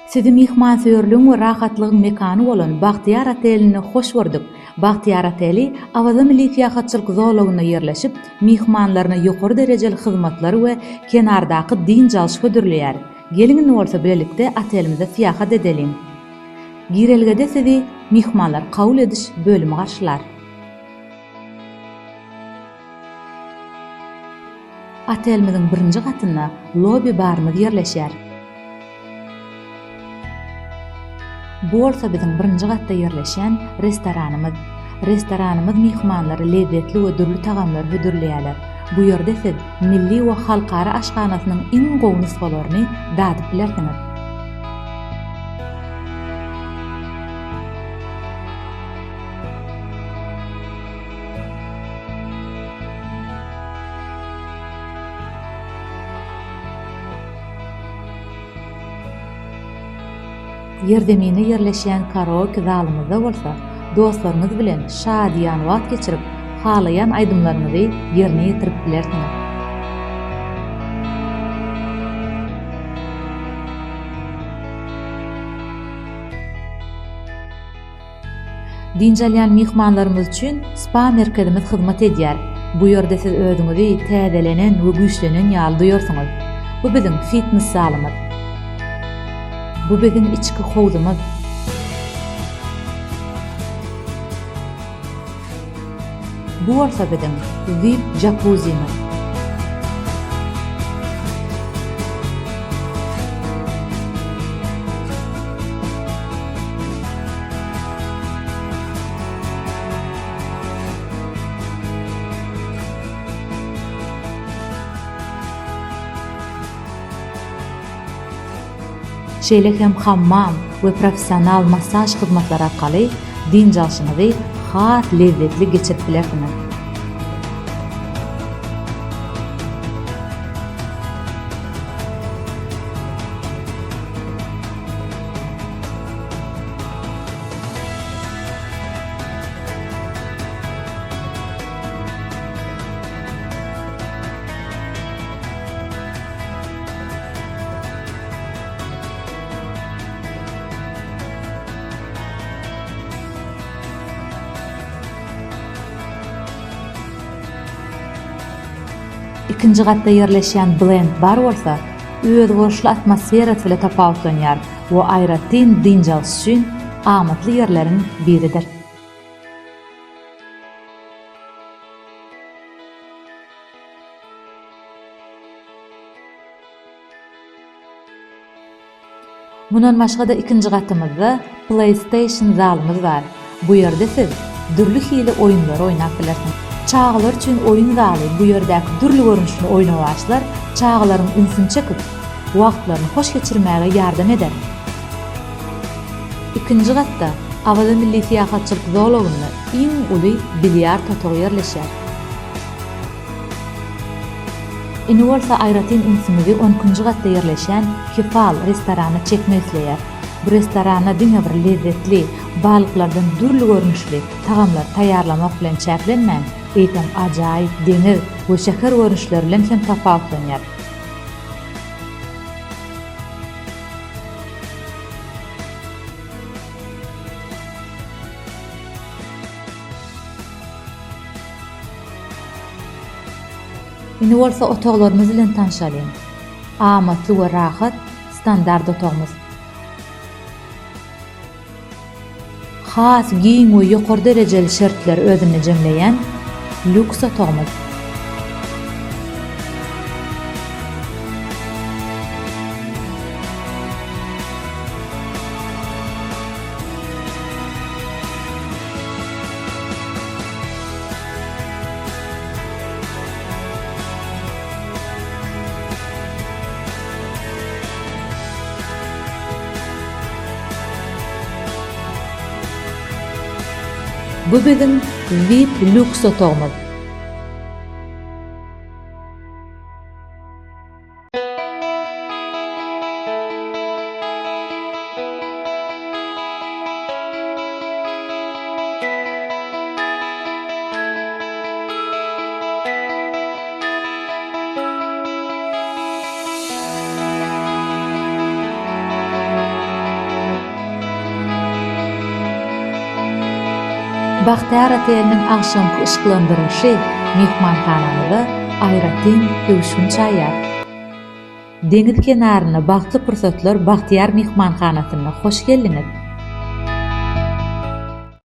Sizi mihmansöýerligiň we rahatlygyň mekany bolan Bagtyar oteline hoş gördük. Bagtyar oteli Awaza Milli Fiýahatçylyk zowlagyna ýerleşip, mihmanlaryna ýokary derejeli hyzmatlary we kenardaky din jalyş hödürleýär. Geliňiz bolsa bilelikde otelimize fiýahat edelim. Girelgede sizi mihmanlar kabul ediş bölümi garşylar. Otelimiziň birinji gatynda lobby barymyz ýerleşýär. Bu bolsa biziň birinji gatda ýerleşen restoranymyz. Restoranymyz mihmanlary lezzetli we dürli tagamlar hödürleýärler. Bu ýerde siz milli we halkara aşganasynyň iň gowy nusgalaryny dadyp bilersiňiz. Ýerdemine ýerleşýän karaoke zalymyzda bolsa, dostlaryňyz bilen şadýan wagt geçirip, halaýan aýdymlaryňyzy ýerine ýetirip bilersiňiz. Dinjalýan mihmanlarymyz üçin spa merkezimiz hyzmat edýär. Bu ýerde siz özüňizi täzelenen we güýçlenen ýaly duýarsyňyz. Bu biziň fitness zalymyz. Bu biziň içki howzumyz. Bu bolsa biziň VIP jacuzzimiz. Şeýle hem hammam we professional massaj hyzmatlary arkaly din jalşyňyzy has lezzetli geçirip bilersiňiz. İkinji gatda ýerleşýän Blend bar bolsa, öz goşly atmosferasy bilen tapawutlanýar we aýratyn din jalşy üçin amatly ýerleriň biridir. Mundan başga da ikinji gatymyzda PlayStation zalymyz bar. Bu ýerde siz dürli hili oýunlar oýnap bilersiňiz. Çağlar üçin oýun zaly bu ýerdäki dürli görnüşli oýnap başlar, çağlaryň ünsüni çekip, wagtlaryny hoş geçirmäge ýardam eder. İkinji gatda Awaza Milli Fiýahatçylyk zowlagyna iň uly biliard otagy ýerleşýär. Indi bolsa aýratyn ünsümizi 10-njy gatda ýerleşen Kefal restorany çekmekleýär. Bu restorana diňe bir lezzetli, balyklardan dürli görnüşli tagamlar taýýarlamak bilen çäklenmän, eýtem ajaýyp deňiz we şeker görnüşleri bilen hem tapawutlanýar. Indi bolsa otaglarymyz bilen tanışalım. Amatly we rahat standart otagymyz. Has giň we ýokary derejeli şertler özüne jemleýän lüks otagymyz. Bu biziň VIP lüks otagymyz. Baxtiýar Oteliniň agşamky ışıklandyryşy mehmanhananyda aýratyn ýuşun çaýar. Deňiz kenaryna bagtly pursatlar Baxtiýar mehmanhanasyna hoş geldiňiz.